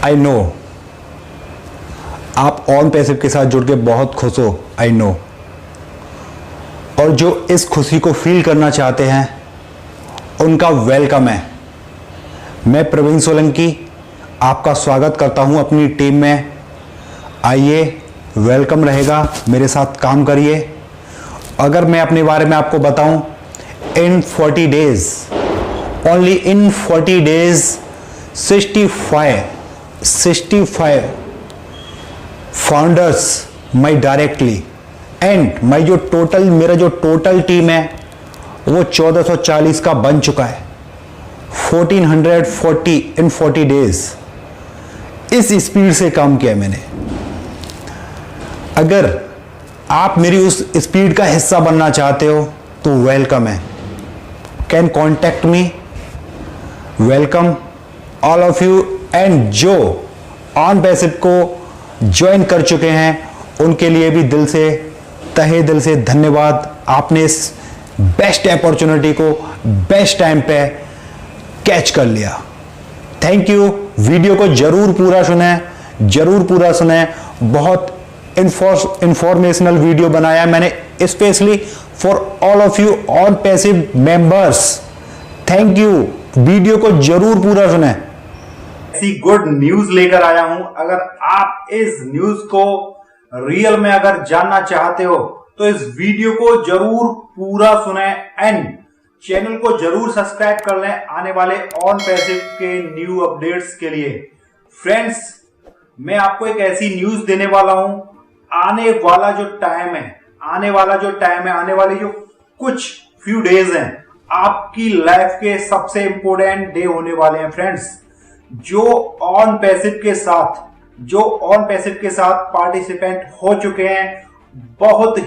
I know आप on passive के साथ जुड़ के बहुत खुश हो, आई नो। और जो इस खुशी को फील करना चाहते हैं उनका वेलकम है। मैं प्रवीण सोलंकी आपका स्वागत करता हूं अपनी टीम में। आइए, वेलकम रहेगा, मेरे साथ काम करिए। अगर मैं अपने बारे में आपको बताऊं, इन 40 days, only in 40 days 65 founders my directly and मेरा जो टोटल टीम है वो 1440 का बन चुका है। 1440 इन 40 डेज। इस स्पीड से काम किया मैंने। अगर आप मेरी उस स्पीड का हिस्सा बनना चाहते हो तो वेलकम है। Can contact me. Welcome all of you. And जो ऑन पैसिव को ज्वाइन कर चुके हैं उनके लिए भी दिल से, तहे दिल से धन्यवाद। आपने इस बेस्ट अपॉर्चुनिटी को बेस्ट टाइम पे कैच कर लिया। Thank you. वीडियो को जरूर पूरा सुने। बहुत इंफॉर्मेशनल वीडियो बनाया मैंने specially for all of you on passive members. Thank you. Video को जरूर पूरा सुने। ऐसी गुड न्यूज लेकर आया हूं। अगर आप इस न्यूज को रियल में अगर जानना चाहते हो तो इस वीडियो को जरूर पूरा सुने एंड चैनल को जरूर सब्सक्राइब कर लें आने वाले ऑन पैसिव के न्यू अपडेट्स के लिए। फ्रेंड्स, मैं आपको एक ऐसी न्यूज देने वाला हूं। आने वाला जो टाइम है, आने वाले जो कुछ फ्यू डेज हैं, आपकी लाइफ के सबसे इंपॉर्टेंट डे होने वाले हैं फ्रेंड्स। जो ऑन पैसिव के साथ पार्टिसिपेंट हो चुके हैं, बहुत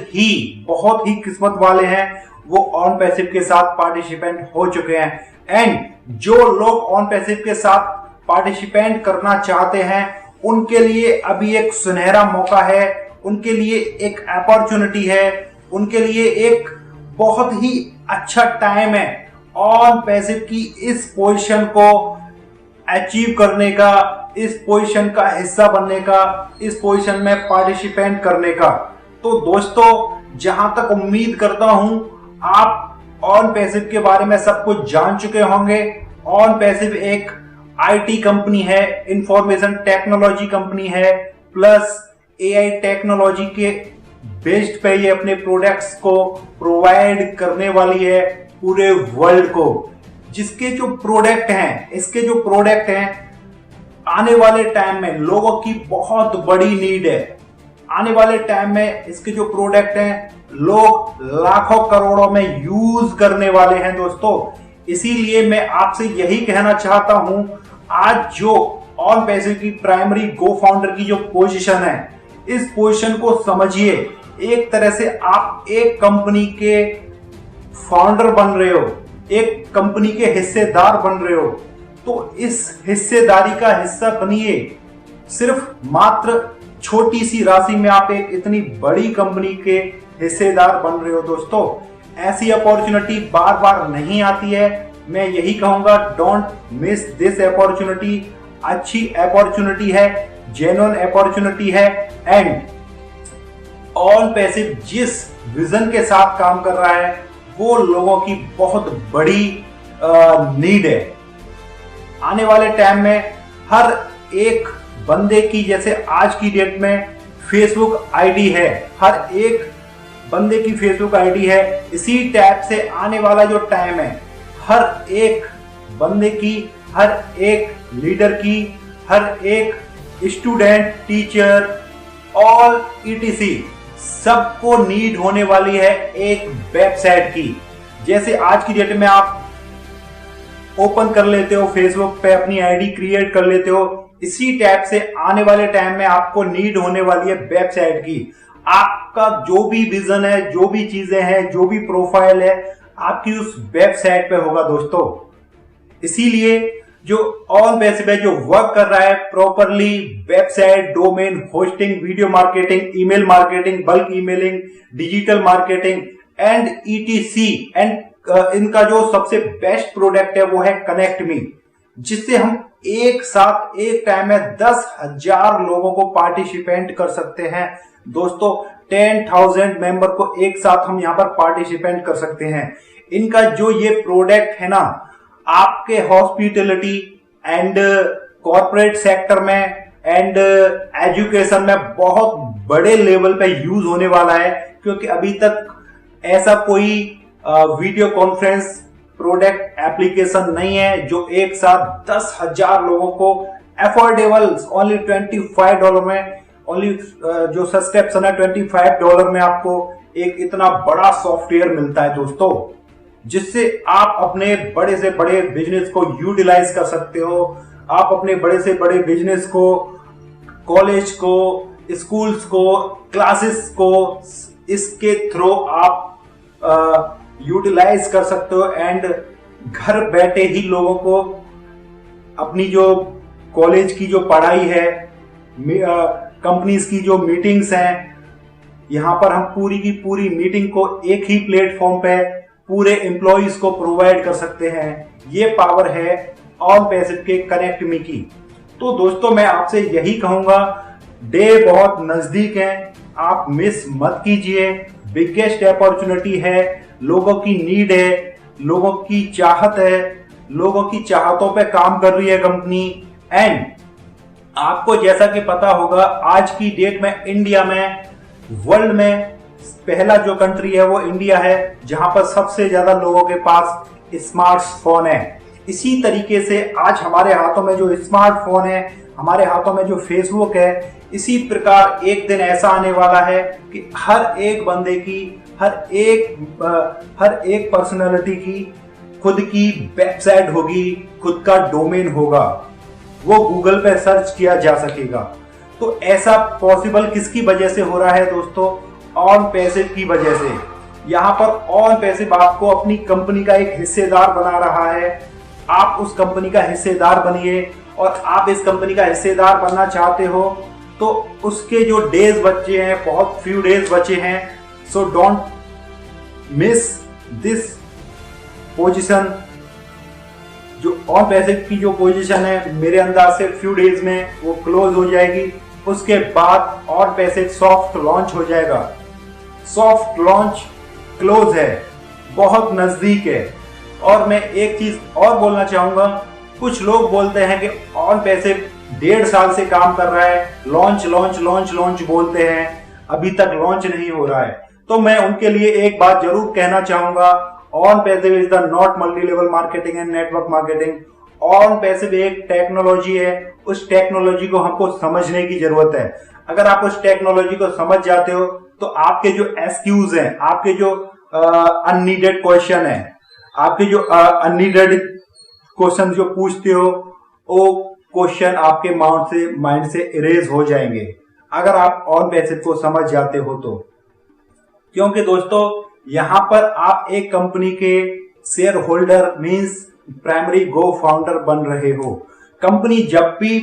ही किस्मत वाले हैं। वो ऑन पैसिव के साथ पार्टिसिपेंट हो चुके हैं। एंड जो लोग ऑन पैसिव के साथ पार्टिसिपेंट करना चाहते हैं उनके लिए अभी एक सुनहरा मौका है, उनके लिए एक अपॉर्चुनिटी है, उनके लिए एक बहुत ही अच्छा टाइम है ऑन पैसिव की इस पोजीशन को अचीव करने का, इस पोजीशन का हिस्सा बनने का, इस पोजीशन में पार्टिसिपेंट करने का। तो दोस्तों, जहां तक उम्मीद करता हूं आप ऑन पैसिव के बारे में सब कुछ जान चुके होंगे। ऑन पैसिव एक आईटी कंपनी है, इंफॉर्मेशन टेक्नोलॉजी कंपनी है, प्लस एआई टेक्नोलॉजी के बेस्ड पे ये अपने प्रोडक्ट्स को प्रोवाइड करने वाली है पूरे वर्ल्ड को। इसके जो प्रोडक्ट हैं आने वाले टाइम में लोगों की बहुत बड़ी नीड है। आने वाले टाइम में इसके जो प्रोडक्ट हैं लोग लाखों करोड़ों में यूज करने वाले हैं दोस्तों। इसीलिए मैं आपसे यही कहना चाहता हूं, आज जो ऑन पैसिव की प्राइमरी गो फाउंडर की जो पोजीशन है, इस पोजीशन को समझिए। एक तरह से आप एक कंपनी के फाउंडर बन रहे हो, एक कंपनी के हिस्सेदार बन रहे हो, तो इस हिस्सेदारी का हिस्सा बनिए। सिर्फ मात्र छोटी सी राशि में आप एक इतनी बड़ी कंपनी के हिस्सेदार बन रहे हो दोस्तों। ऐसी अपॉर्चुनिटी बार बार नहीं आती है। मैं यही कहूंगा, डोंट मिस दिस अपॉर्चुनिटी। अच्छी अपॉर्चुनिटी है, जेन्युइन अपॉर्चुनिटी है। एंड ऑन पैसिव जिस विजन के साथ काम कर रहा है वो लोगों की बहुत बड़ी नीड है। आने वाले टाइम में हर एक बंदे की, जैसे आज की डेट में फेसबुक आईडी है, हर एक बंदे की फेसबुक आईडी है, इसी टाइप से आने वाला जो टाइम है हर एक बंदे की, हर एक लीडर की, हर एक स्टूडेंट, टीचर, ऑल ईटीसी सबको नीड होने वाली है एक वेबसाइट की। जैसे आज की डेट में आप ओपन कर लेते हो फेसबुक पे, अपनी आईडी क्रिएट कर लेते हो, इसी टाइप से आने वाले टाइम में आपको नीड होने वाली है वेबसाइट की। आपका जो भी विजन है, जो भी चीजें हैं, जो भी प्रोफाइल है, आपकी उस वेबसाइट पे होगा दोस्तों। इसीलिए जो ऑन पैसिव है, जो वर्क कर रहा है properly, website, domain, hosting, video marketing, email marketing, bulk emailing, digital marketing and etc and इनका जो सबसे बेस्ट प्रोडक्ट है वो है कनेक्ट मी। जिससे हम एक साथ एक टाइम में 10,000 लोगों को पार्टिसिपेंट कर सकते हैं। दोस्तों 10,000 मेंबर को एक साथ हम यहाँ पर पार्टिसिपेंट कर सकते हैं। इनका जो ये प्रोडक्ट है ना, आपके हॉस्पिटैलिटी एंड कॉर्पोरेट सेक्टर में एंड एजुकेशन में बहुत बड़े लेवल पे यूज होने वाला है, क्योंकि अभी तक ऐसा कोई वीडियो कॉन्फ्रेंस प्रोडक्ट एप्लीकेशन नहीं है जो एक साथ 10,000 लोगों को अफोर्डेबल ओनली $25 में, ओनली जो सब्सक्रिप्शन है $25 में आपको एक इतना बड़ा सॉफ्टवेयर मिलता है दोस्तों, जिससे आप अपने बड़े से बड़े बिजनेस को यूटिलाइज कर सकते हो। आप अपने बड़े से बड़े बिजनेस को, कॉलेज को, स्कूल्स को, क्लासेस को इसके थ्रू आप यूटिलाइज कर सकते हो एंड घर बैठे ही लोगों को अपनी जो कॉलेज की जो पढ़ाई है, कंपनीज की जो मीटिंग्स हैं, यहां पर हम पूरी की पूरी मीटिंग को एक ही प्लेटफॉर्म पे पूरे एम्प्लॉइज को प्रोवाइड कर सकते हैं। ये पावर है ऑन पैसिव के कनेक्ट मी की। तो दोस्तों मैं आपसे यही कहूंगा, डे बहुत नजदीक है, आप मिस मत कीजिए। बिगेस्ट अपॉर्चुनिटी है, लोगों की नीड है, लोगों की चाहत है, लोगों की चाहतों पे काम कर रही है कंपनी। एंड आपको जैसा कि पता होगा, आज की डेट में इंडिया में वर्ल्ड में पहला जो कंट्री है वो इंडिया है, जहां पर सबसे ज्यादा लोगों के पास स्मार्टफोन है। इसी तरीके से आज हमारे हाथों में जो स्मार्टफोन है, हमारे हाथों में जो फेसबुक है, इसी प्रकार एक दिन ऐसा आने वाला है कि हर एक बंदे की, हर एक पर्सनालिटी की खुद की वेबसाइट होगी, खुद का डोमेन होगा, वो गूगल पे सर्च किया जा सकेगा। तो ऐसा पॉसिबल किसकी वजह से हो रहा है दोस्तों? ऑन पैसिव की वजह से। यहाँ पर ऑन पैसिव आपको अपनी कंपनी का एक हिस्सेदार बना रहा है। आप उस कंपनी का हिस्सेदार बनिए, और आप इस कंपनी का हिस्सेदार बनना चाहते हो तो उसके जो डेज बचे हैं, बहुत फ्यू डेज बचे हैं, so don't miss this position. जो ऑन पैसिव की जो पोजीशन है, मेरे अंदाज से फ्यू डेज में वो क्लोज हो जाएगी। उसके बाद ऑन पैसिव सॉफ्ट लॉन्च हो जाएगा। सॉफ्ट लॉन्च क्लोज है, बहुत नजदीक है। और मैं एक चीज और बोलना चाहूंगा, कुछ लोग बोलते हैं कि ऑन पैसिव 1.5 साल से काम कर रहा है, लॉन्च लॉन्च लॉन्च लॉन्च बोलते हैं, अभी तक लॉन्च नहीं हो रहा है। तो मैं उनके लिए एक बात जरूर कहना चाहूंगा, on passive is the not multi level marketing and network marketing. On passive एक टेक्नोलॉजी है, उस टेक्नोलॉजी को हमको समझने की जरूरत है। अगर आप उस टेक्नोलॉजी को समझ जाते हो तो आपके जो एक्सक्यूज हैं, आपके जो अननीडेड क्वेश्चन है, आपके जो अननीडेड क्वेश्चन जो पूछते हो, वो क्वेश्चन आपके माइंड से इरेज हो जाएंगे, अगर आप ऑन पैसिव को समझ जाते हो तो। क्योंकि दोस्तों यहां पर आप एक कंपनी के शेयर होल्डर मींस प्राइमरी गो फाउंडर बन रहे हो। कंपनी जब भी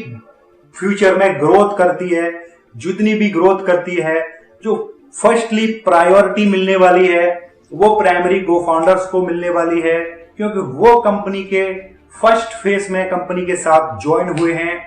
फ्यूचर में ग्रोथ करती है, जितनी भी ग्रोथ करती है, जो फर्स्टली प्रायोरिटी मिलने वाली है वो प्राइमरी गो फाउंडर्स को मिलने वाली है, क्योंकि वो कंपनी के फर्स्ट फेज में कंपनी के साथ ज्वाइन हुए हैं।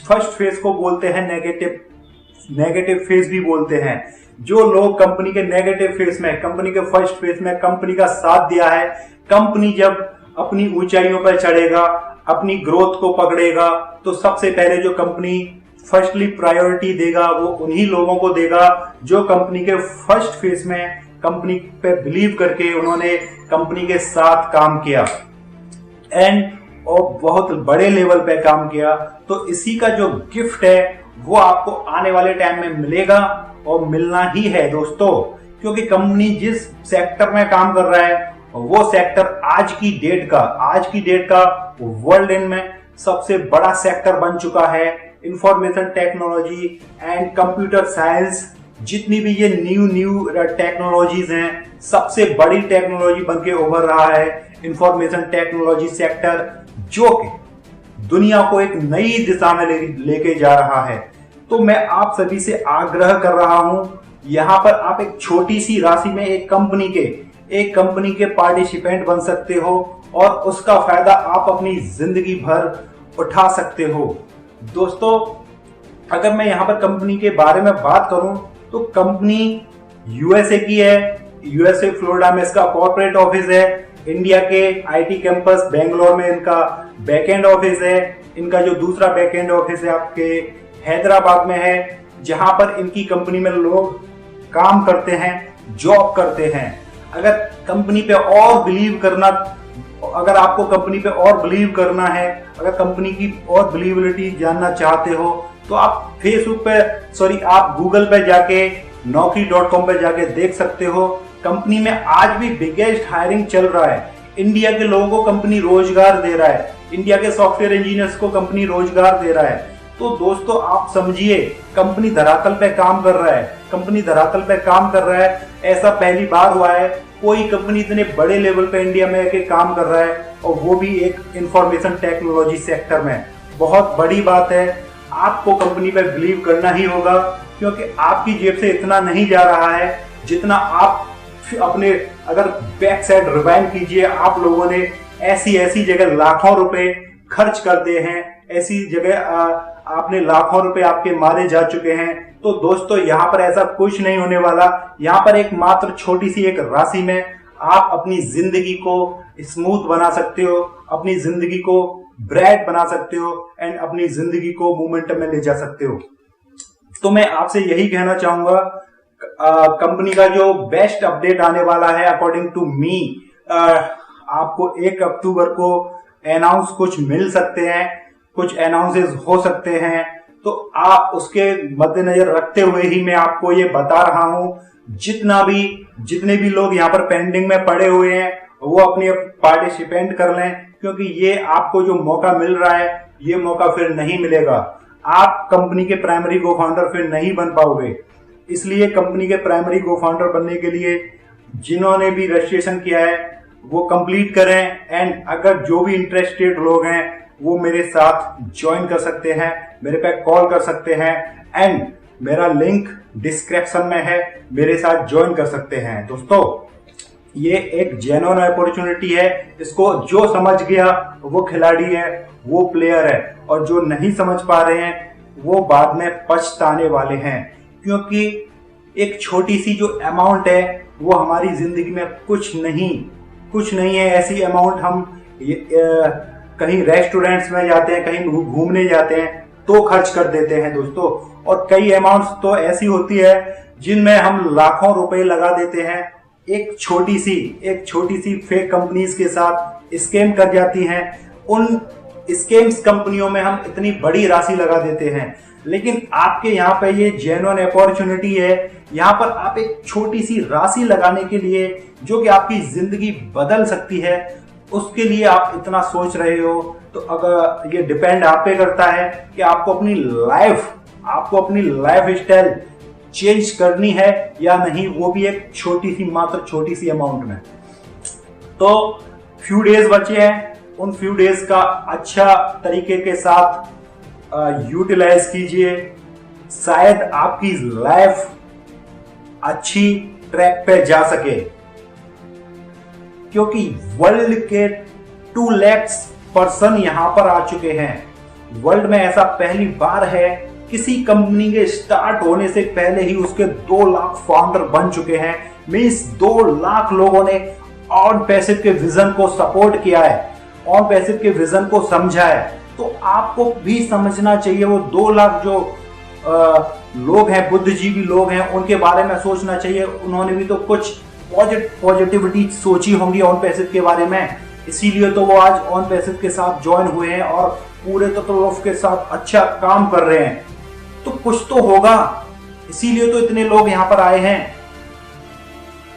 फर्स्ट फेज को बोलते हैं नेगेटिव फेज भी बोलते हैं। जो लोग कंपनी के नेगेटिव फेज में, कंपनी के फर्स्ट फेज में कंपनी का साथ दिया है, कंपनी जब अपनी ऊंचाइयों पर चढ़ेगा, अपनी ग्रोथ को पकड़ेगा, तो सबसे पहले जो कंपनी फर्स्टली प्रायोरिटी देगा वो उन्हीं लोगों को देगा जो कंपनी के फर्स्ट फेज में कंपनी पे बिलीव करके उन्होंने कंपनी के साथ काम किया एंड और बहुत बड़े लेवल पे काम किया। तो इसी का जो गिफ्ट है वो आपको आने वाले टाइम में मिलेगा, और मिलना ही है दोस्तों, क्योंकि कंपनी जिस सेक्टर में काम कर रहा है वो सेक्टर आज की डेट का वर्ल्ड में सबसे बड़ा सेक्टर बन चुका है। Information technology and computer science, जितनी भी ये न्यू टेक्नोलॉजीज हैं, सबसे बड़ी टेक्नोलॉजी बन के उभर रहा है इंफॉर्मेशन टेक्नोलॉजी सेक्टर, जो कि दुनिया को एक नई दिशा में लेके जा रहा है। तो मैं आप सभी से आग्रह कर रहा हूं, यहां पर आप एक छोटी सी राशि में एक कंपनी के पार्टिसिपेंट बन सकते हो, और उसका फायदा आप अपनी जिंदगी भर उठा सकते हो। दोस्तों, अगर मैं यहाँ पर कंपनी के बारे में बात करूं तो कंपनी यूएसए की है। यूएसए फ्लोरिडा में इसका कॉर्पोरेट ऑफिस है। इंडिया के आईटी कैंपस बेंगलोर में इनका बैकएंड ऑफिस है। इनका जो दूसरा बैकएंड ऑफिस है आपके हैदराबाद में है, जहां पर इनकी कंपनी में लोग काम करते हैं, जॉब करते हैं। अगर कंपनी पे और बिलीव करना अगर आपको कंपनी पे और बिलीव करना है, अगर कंपनी की और बिलीवेबिलिटी जानना चाहते हो, तो आप आप गूगल पे जाके naukri.com पे जाके देख सकते हो। कंपनी में आज भी बिगेस्ट हायरिंग चल रहा है। इंडिया के लोगों को कंपनी रोजगार दे रहा है। इंडिया के सॉफ्टवेयर इंजीनियर्स को कंपनी रोजगार दे रहा है। तो दोस्तों, आप समझिए, कंपनी धरातल पे काम कर रहा है। कंपनी धरातल पे काम कर रहा है। ऐसा पहली बार हुआ है कोई कंपनी इतने बड़े लेवल पे इंडिया में आके काम कर रहा है, और वो भी एक इंफॉर्मेशन टेक्नोलॉजी सेक्टर में। बहुत बड़ी बात है। आपको कंपनी पे बिलीव करना ही होगा, क्योंकि आपकी जेब से इतना नहीं जा रहा है जितना आप अपने, अगर बैक साइड रिवाइंड कीजिए, आप लोगों ने ऐसी जगह लाखों रुपए खर्च कर दिए हैं। ऐसी जगह आपने लाखों रुपए आपके मारे जा चुके हैं। तो दोस्तों, यहाँ पर ऐसा कुछ नहीं होने वाला। यहाँ पर एक मात्र छोटी सी एक राशि में आप अपनी जिंदगी को स्मूथ बना सकते हो, अपनी जिंदगी को ब्राइट बना सकते हो, एंड अपनी जिंदगी को मोमेंटम में ले जा सकते हो। तो मैं आपसे यही कहना चाहूंगा, कंपनी का जो बेस्ट अपडेट आने वाला है अकॉर्डिंग टू मी, आपको 1 अक्टूबर को अनाउंस कुछ मिल सकते हैं, कुछ अनाउंसेस हो सकते हैं। तो आप उसके मद्देनजर रखते हुए ही मैं आपको ये बता रहा हूं, जितने भी लोग यहाँ पर पेंडिंग में पड़े हुए हैं वो अपनी पार्टिसिपेंट कर लें, क्योंकि ये आपको जो मौका मिल रहा है ये मौका फिर नहीं मिलेगा। आप कंपनी के प्राइमरी को फाउंडर फिर नहीं बन पाओगे। इसलिए कंपनी के प्राइमरी को फाउंडर बनने के लिए जिन्होंने भी रजिस्ट्रेशन किया है वो कंप्लीट करें, एंड अगर जो भी इंटरेस्टेड लोग हैं वो मेरे साथ ज्वाइन कर सकते हैं, मेरे पे कॉल कर सकते हैं, एंड मेरा लिंक डिस्क्रिप्शन में है, मेरे साथ ज्वाइन कर सकते हैं। दोस्तों, ये एक जेन्युइन अपॉर्चुनिटी है। इसको जो समझ गया वो खिलाड़ी है, वो प्लेयर है, और जो नहीं समझ पा रहे हैं वो बाद में पछताने वाले हैं, क्योंकि एक छोटी सी जो अमाउंट है वो हमारी जिंदगी में कुछ नहीं है। ऐसी अमाउंट हम कहीं रेस्टोरेंट्स में जाते हैं, कहीं घूमने जाते हैं तो खर्च कर देते हैं दोस्तों। और कई अमाउंट्स तो ऐसी होती है जिनमें हम लाखों रुपए लगा देते हैं। एक छोटी सी फेक कंपनीज के साथ स्कैम कर जाती हैं। उन स्कैम्स कंपनियों में हम इतनी बड़ी राशि लगा देते हैं, लेकिन आपके यहाँ पे ये जेन्युइन अपॉर्चुनिटी है। यहाँ पर आप एक छोटी सी राशि लगाने के लिए, जो कि आपकी जिंदगी बदल सकती है, उसके लिए आप इतना सोच रहे हो। तो अगर ये डिपेंड आप पे करता है कि आपको अपनी लाइफ स्टाइल चेंज करनी है या नहीं, वो भी एक छोटी सी अमाउंट में। तो फ्यू डेज बचे हैं, उन फ्यू डेज का अच्छा तरीके के साथ यूटिलाइज कीजिए। शायद आपकी लाइफ अच्छी ट्रैक पे जा सके, क्योंकि वर्ल्ड के 2 लाख पर्सन यहां पर आ चुके हैं। वर्ल्ड में ऐसा पहली बार है, किसी कंपनी के स्टार्ट होने से पहले ही उसके 2 लाख फाउंडर बन चुके हैं। मींस 2 लाख लोगों ने ऑन पैसिव के विजन को सपोर्ट किया है, ऑन पैसिव के विजन को समझा है। तो आपको भी समझना चाहिए, वो 2 लाख जो लोग हैं, बुद्धिजीवी लोग हैं, उनके बारे में सोचना चाहिए। उन्होंने भी तो कुछ पॉजिटिविटी सोची होंगी ऑन पैसिव के बारे में, इसीलिए तो वो आज ऑन पैसिव के साथ ज्वाइन हुए हैं और पूरे तत्व के साथ अच्छा काम कर रहे हैं। तो कुछ तो होगा, इसीलिए तो इतने लोग यहां पर आए हैं।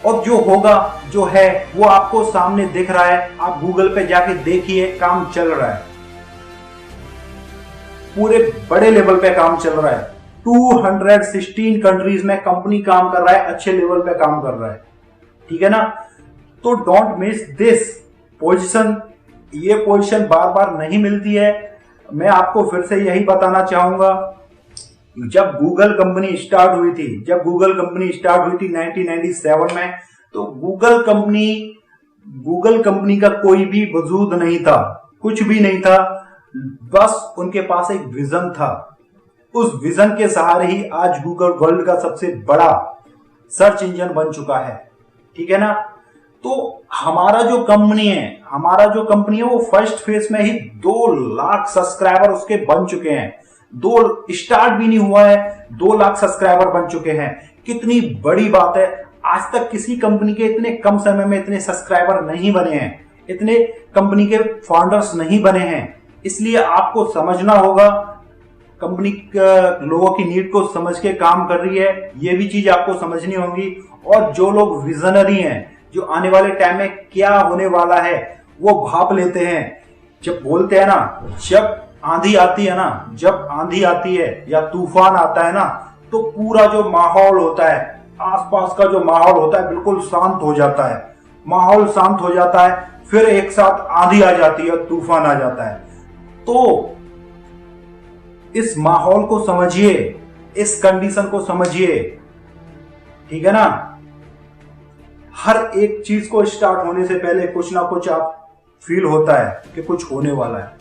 और जो होगा, जो है, वो आपको सामने दिख रहा है। आप गूगल पे जाके देखिए, काम चल रहा है, पूरे बड़े लेवल पे काम चल रहा है। 216 कंट्रीज में कंपनी काम कर रहा है, अच्छे लेवल पे काम कर रहा है, ठीक है ना। तो डोंट मिस दिस पोजीशन। ये पोजीशन बार बार नहीं मिलती है। मैं आपको फिर से यही बताना चाहूंगा, जब गूगल कंपनी स्टार्ट हुई थी 1997 में, तो गूगल कंपनी का कोई भी वजूद नहीं था, कुछ भी नहीं था। बस उनके पास एक विजन था। उस विजन के सहारे ही आज गूगल वर्ल्ड का सबसे बड़ा सर्च इंजन बन चुका है। ठीक है ना। तो हमारा जो कंपनी है वो फर्स्ट फेज में ही 2 लाख सब्सक्राइबर उसके बन चुके हैं। 2 स्टार्ट भी नहीं हुआ है, 2 लाख सब्सक्राइबर बन चुके हैं। कितनी बड़ी बात है। आज तक किसी कंपनी के इतने कम समय में इतने सब्सक्राइबर नहीं बने हैं, इतने कंपनी के फाउंडर्स नहीं बने हैं। इसलिए आपको समझना होगा, कंपनी लोगों की नीड को समझ के काम कर रही है, ये भी चीज आपको समझनी होगी। और जो लोग विजनरी हैं, जो आने वाले टाइम में क्या होने वाला है वो भाप लेते हैं। जब बोलते हैं ना, जब आंधी आती है या तूफान आता है ना, तो पूरा जो माहौल होता है, आसपास का जो माहौल होता है बिल्कुल शांत हो जाता है। माहौल शांत हो जाता है, फिर एक साथ आंधी आ जाती है, तूफान आ जाता है। तो इस माहौल को समझिए, इस कंडीशन को समझिए। ठीक है ना। हर एक चीज को स्टार्ट होने से पहले कुछ ना कुछ आप फील होता है कि कुछ होने वाला है।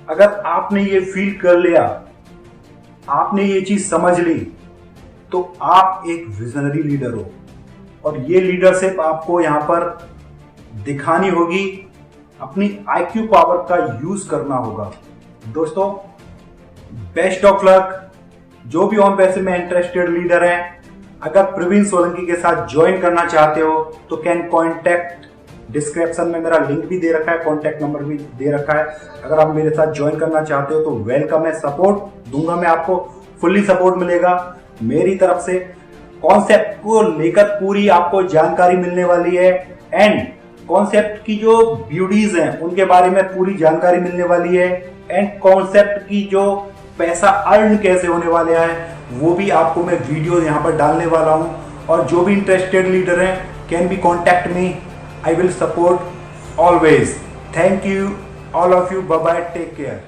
अगर आपने ये फील कर लिया, आपने ये चीज समझ ली, तो आप एक विजनरी लीडर हो। और ये लीडरशिप आपको यहां पर दिखानी होगी, अपनी IQ पावर का यूज करना होगा। दोस्तों, बेस्ट ऑफ लक। जो भी ऑन पैसे में इंटरेस्टेड लीडर हैं, अगर प्रवीण सोलंकी के साथ ज्वाइन करना चाहते हो तो कैन कॉन्टैक्ट। डिस्क्रिप्शन में मेरा लिंक भी दे रखा है, कॉन्टैक्ट नंबर भी दे रखा है। अगर आप मेरे साथ ज्वाइन करना चाहते हो तो वेलकम है, सपोर्ट दूंगा मैं आपको, फुल्ली सपोर्ट मिलेगा मेरी तरफ से। कॉन्सेप्ट को लेकर पूरी आपको जानकारी मिलने वाली है, एंड कॉन्सेप्ट की जो ब्यूटीज हैं उनके बारे में पूरी जानकारी मिलने वाली है, एंड कॉन्सेप्ट की जो पैसा अर्न कैसे होने वाले हैं वो भी आपको मैं वीडियो यहाँ पर डालने वाला हूँ। और जो भी इंटरेस्टेड लीडर हैं can be contact me, I will support always. Thank you all of you, bye bye, take care.